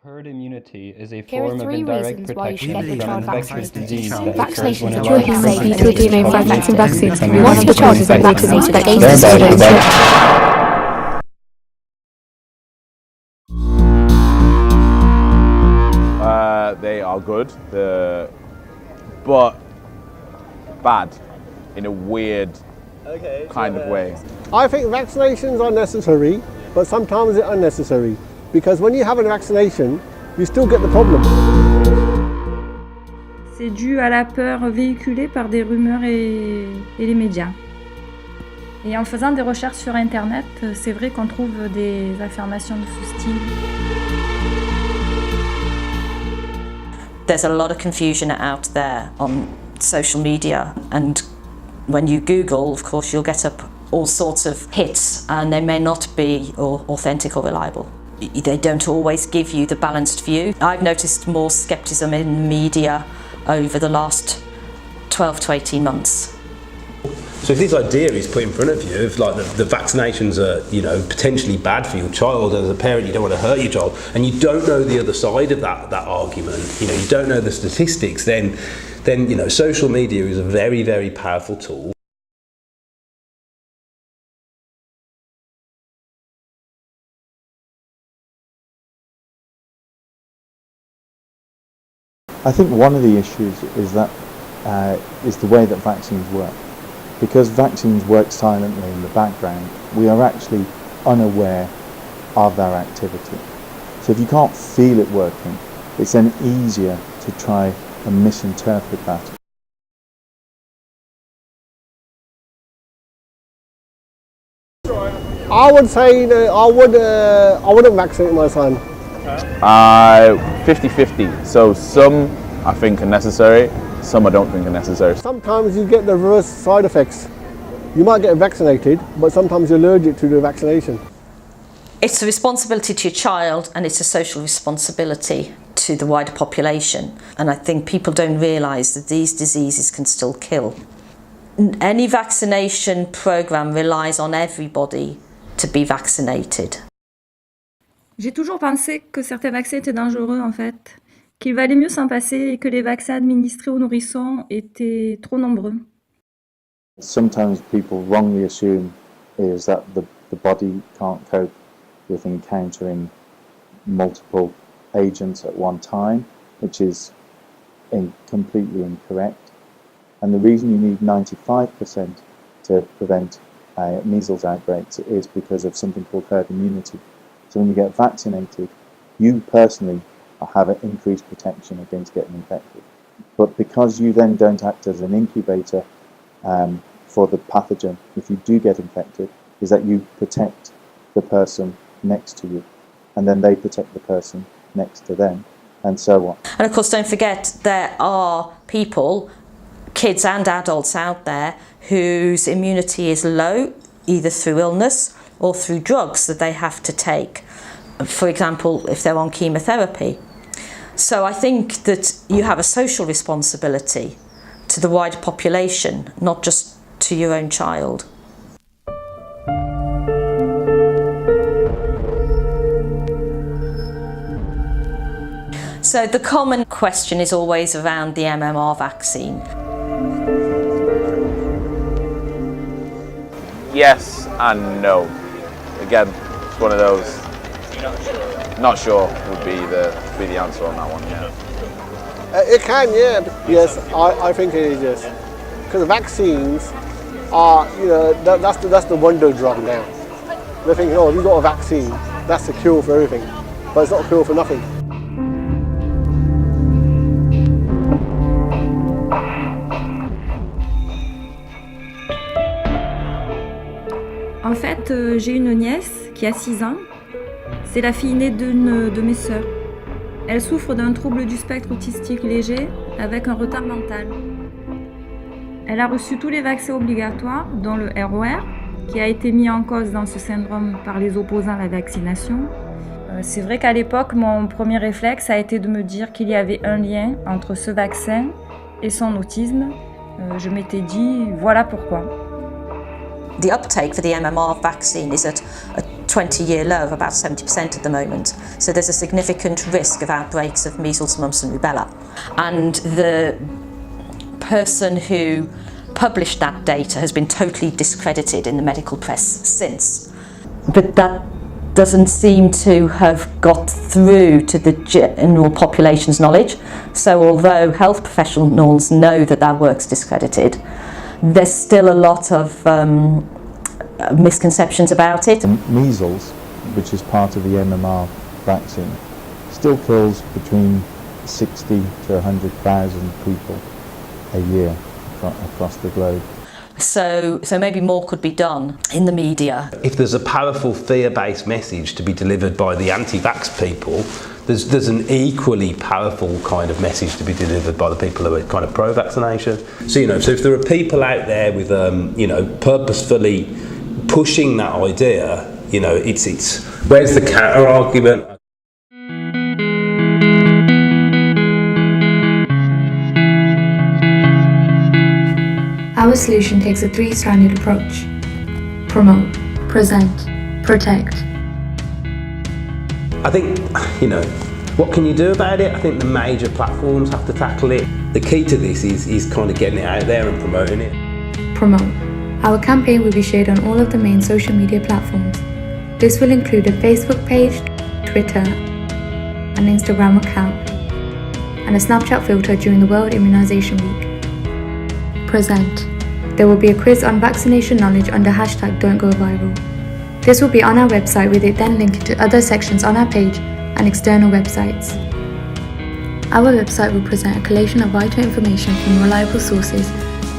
Herd immunity is a Here are form of 3 indirect reasons why you should protection get your from child infectious vaccinated. disease that occurs Vaccinations when a are large truly percentage safe of to the DNA population vaccines. is Once your child has been vaccinated against this disease, They are good, but bad in a weird kind of way. I think vaccinations are necessary, but sometimes they're unnecessary. Because when you have a vaccination, you still get the problem. C'est dû à la peur véhiculée par des rumeurs et les médias. Et en faisant des recherches sur Internet, c'est vrai qu'on trouve des affirmations de ce style. There's a lot of confusion out there on social media, and when you Google, of course, you'll get up all sorts of hits, and they may not be authentic or reliable. They don't always give you the balanced view. I've noticed more scepticism in the media over the last 12 to 18 months. So if this idea is put in front of you, if like the vaccinations are, potentially bad for your child, as a parent you don't want to hurt your child, and you don't know the other side of that argument, you don't know the statistics, then social media is a very, very powerful tool. I think one of the issues is that is the way that vaccines work. Because vaccines work silently in the background, we are actually unaware of their activity. So if you can't feel it working, it's then easier to try and misinterpret that. I would say that I wouldn't vaccinate my son. 50-50. So some I think are necessary, some I don't think are necessary. Sometimes you get the reverse side effects. You might get vaccinated, but sometimes you're allergic to the vaccination. It's a responsibility to your child, and it's a social responsibility to the wider population. And I think people don't realise that these diseases can still kill. Any vaccination programme relies on everybody to be vaccinated. J'ai toujours pensé que certains vaccins étaient dangereux en fait, qu'il valait mieux s'en passer et que les vaccins administrés aux nourrissons étaient trop nombreux. Sometimes people wrongly assume is that the body can't cope with encountering multiple agents at one time, which is completely incorrect. And the reason you need 95% to prevent measles outbreaks is because of something called herd immunity. So when you get vaccinated, you personally have an increased protection against getting infected. But because you then don't act as an incubator for the pathogen, if you do get infected, is that you protect the person next to you, and then they protect the person next to them, and so on. And of course, don't forget, there are people, kids and adults out there, whose immunity is low, either through illness or through drugs that they have to take. For example, if they're on chemotherapy. So I think that you have a social responsibility to the wider population, not just to your own child. So the common question is always around the MMR vaccine. Yes and no. Again, it's one of those. Not sure would be the answer on that one. Yeah. It can, yeah. Yes, I think it is, yes. Because vaccines are, that's the wonder drug now. They're thinking, oh, if you've got a vaccine, that's the cure for everything. But it's not a cure for nothing. En fait, j'ai une nièce qui a 6 ans. C'est la fille aînée d'une de mes sœurs. Elle souffre d'un trouble du spectre autistique léger avec un retard mental. Elle a reçu tous les vaccins obligatoires, dont le ROR, qui a été mis en cause dans ce syndrome par les opposants à la vaccination. C'est vrai qu'à l'époque, mon premier réflexe a été de me dire qu'il y avait un lien entre ce vaccin et son autisme. Je m'étais dit, voilà pourquoi. The uptake for the MMR vaccine is at a 20-year low of about 70% at the moment. So there's a significant risk of outbreaks of measles, mumps and rubella. And the person who published that data has been totally discredited in the medical press since. But that doesn't seem to have got through to the general population's knowledge. So although health professionals know that that work's discredited, there's still a lot of misconceptions about it. Measles, which is part of the MMR vaccine, still kills between 60 to 100,000 people a year across the globe. So maybe more could be done in the media. If there's a powerful fear-based message to be delivered by the anti-vax people, there's an equally powerful kind of message to be delivered by the people who are kind of pro-vaccination. So if there are people out there with purposefully pushing that idea, it's where's the counter argument? Our solution takes a three-stranded approach: promote, present, protect. I think, what can you do about it? I think the major platforms have to tackle it. The key to this is kind of getting it out there and promoting it. Promote. Our campaign will be shared on all of the main social media platforms. This will include a Facebook page, Twitter, an Instagram account, and a Snapchat filter during the World Immunisation Week. Present. There will be a quiz on vaccination knowledge under #Don'tGoViral. This will be on our website, with it then linked to other sections on our page and external websites. Our website will present a collation of vital information from reliable sources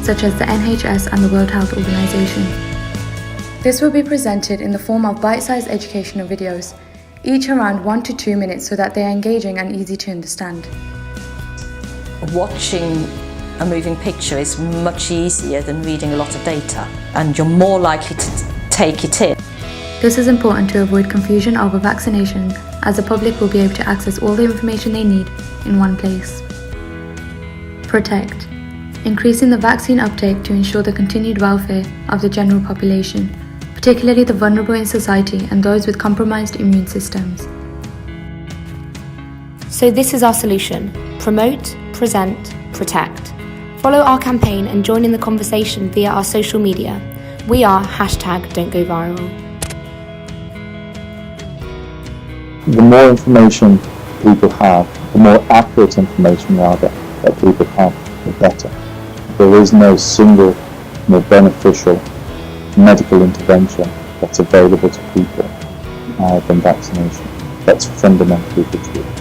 such as the NHS and the World Health Organization. This will be presented in the form of bite-sized educational videos, each around 1 to 2 minutes, so that they are engaging and easy to understand. Watching a moving picture is much easier than reading a lot of data, and you're more likely to take it in. This is important to avoid confusion over vaccination, as the public will be able to access all the information they need in one place. Protect. Increasing the vaccine uptake to ensure the continued welfare of the general population, particularly the vulnerable in society and those with compromised immune systems. So this is our solution: promote, present, protect. Follow our campaign and join in the conversation via our social media. We are #Don'tGoViral. The more information people have, the more accurate information rather that people have, the better. There is no single more beneficial medical intervention that's available to people than vaccination. That's fundamentally the truth.